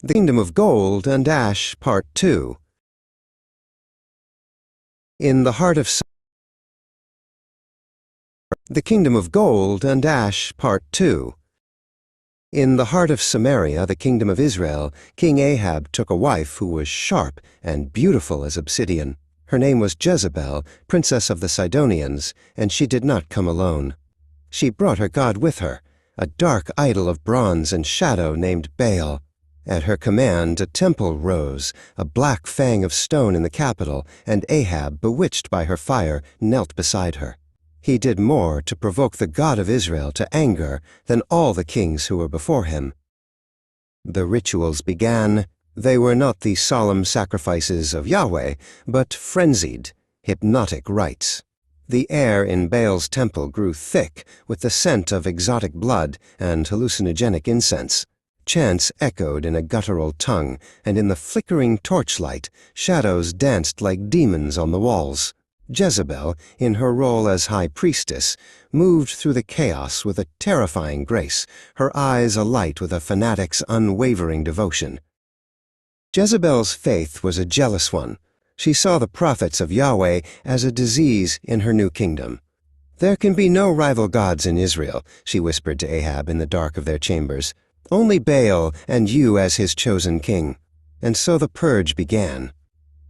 The Kingdom of Gold and Ash, Part 2. In the heart of The Kingdom of Gold and Ash, Part 2. In the heart of Samaria, the kingdom of Israel, King Ahab took a wife who was sharp and beautiful as obsidian. Her name was Jezebel, princess of the Sidonians, and she did not come alone. She brought her god with her, a dark idol of bronze and shadow named Baal. At her command a temple rose, a black fang of stone in the capital, and Ahab, bewitched by her fire, knelt beside her. He did more to provoke the God of Israel to anger than all the kings who were before him. The rituals began. They were not the solemn sacrifices of Yahweh, but frenzied, hypnotic rites. The air in Baal's temple grew thick with the scent of exotic blood and hallucinogenic incense. Chants echoed in a guttural tongue, and in the flickering torchlight, shadows danced like demons on the walls. Jezebel, in her role as high priestess, moved through the chaos with a terrifying grace, her eyes alight with a fanatic's unwavering devotion. Jezebel's faith was a jealous one. She saw the prophets of Yahweh as a disease in her new kingdom. "There can be no rival gods in Israel," she whispered to Ahab in the dark of their chambers. "Only Baal and you as his chosen king." And so the purge began.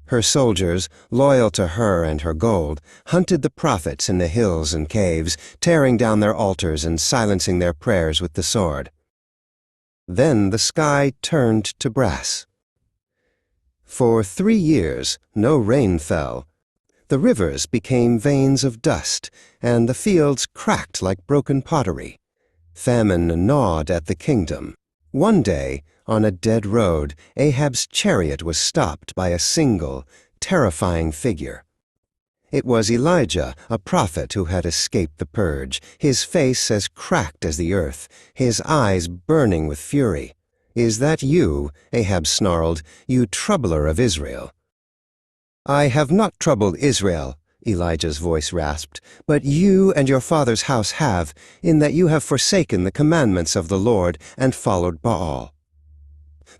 Her soldiers, loyal to her and her gold, hunted the prophets in the hills and caves, tearing down their altars and silencing their prayers with the sword. Then the sky turned to brass. For 3 years, no rain fell. The rivers became veins of dust, and the fields cracked like broken pottery. Famine gnawed at the kingdom. One day, on a dead road, Ahab's chariot was stopped by a single, terrifying figure. It was Elijah, a prophet who had escaped the purge, his face as cracked as the earth, his eyes burning with fury. "Is that you?" Ahab snarled, "you troubler of Israel." "I have not troubled Israel," Elijah's voice rasped, "but you and your father's house have, in that you have forsaken the commandments of the Lord and followed Baal."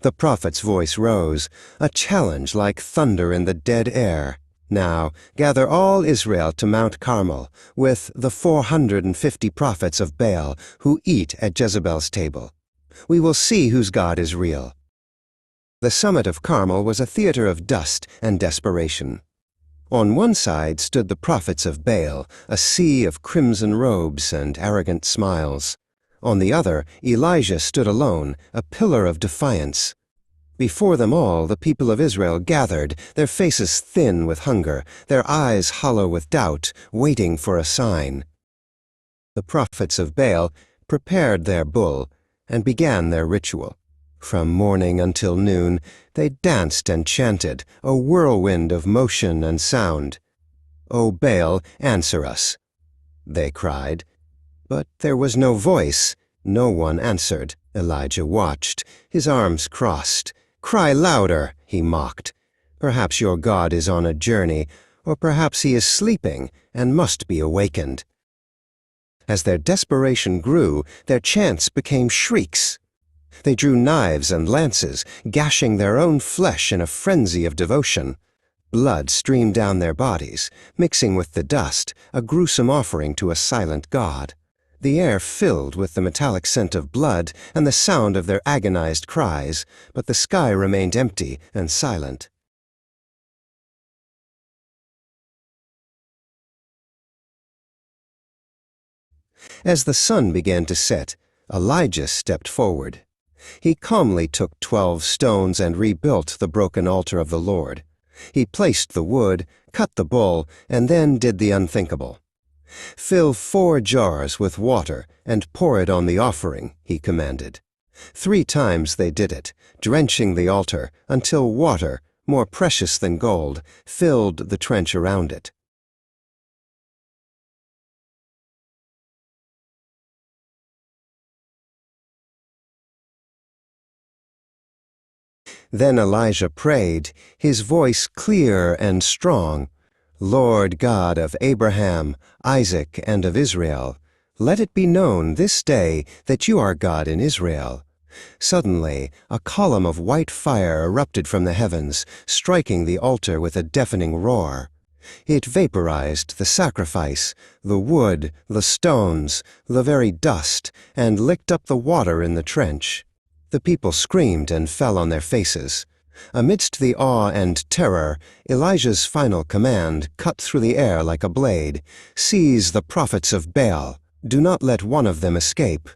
The prophet's voice rose, a challenge like thunder in the dead air. "Now, gather all Israel to Mount Carmel, with the 450 prophets of Baal who eat at Jezebel's table. We will see whose God is real." The summit of Carmel was a theater of dust and desperation. On one side stood the prophets of Baal, a sea of crimson robes and arrogant smiles. On the other, Elijah stood alone, a pillar of defiance. Before them all, the people of Israel gathered, their faces thin with hunger, their eyes hollow with doubt, waiting for a sign. The prophets of Baal prepared their bull and began their ritual. From morning until noon, they danced and chanted, a whirlwind of motion and sound. "O Baal, answer us," they cried. But there was no voice. No one answered. Elijah watched, his arms crossed. "Cry louder," he mocked. "Perhaps your God is on a journey, or perhaps he is sleeping and must be awakened." As their desperation grew, their chants became shrieks. They drew knives and lances, gashing their own flesh in a frenzy of devotion. Blood streamed down their bodies, mixing with the dust, a gruesome offering to a silent God. The air filled with the metallic scent of blood and the sound of their agonized cries, but the sky remained empty and silent. As the sun began to set, Elijah stepped forward. He calmly took 12 stones and rebuilt the broken altar of the Lord. He placed the wood, cut the bull, and then did the unthinkable. "Fill 4 jars with water and pour it on the offering," he commanded. 3 times they did it, drenching the altar until water, more precious than gold, filled the trench around it. Then Elijah prayed, his voice clear and strong. "Lord God of Abraham, Isaac, and of Israel, let it be known this day that you are God in Israel. Suddenly, a column of white fire erupted from the heavens, striking the altar with a deafening roar. It vaporized the sacrifice, the wood, the stones, the very dust, and licked up the water in the trench. The people screamed and fell on their faces. Amidst the awe and terror, Elijah's final command cut through the air like a blade. "Seize the prophets of Baal. Do not let one of them escape."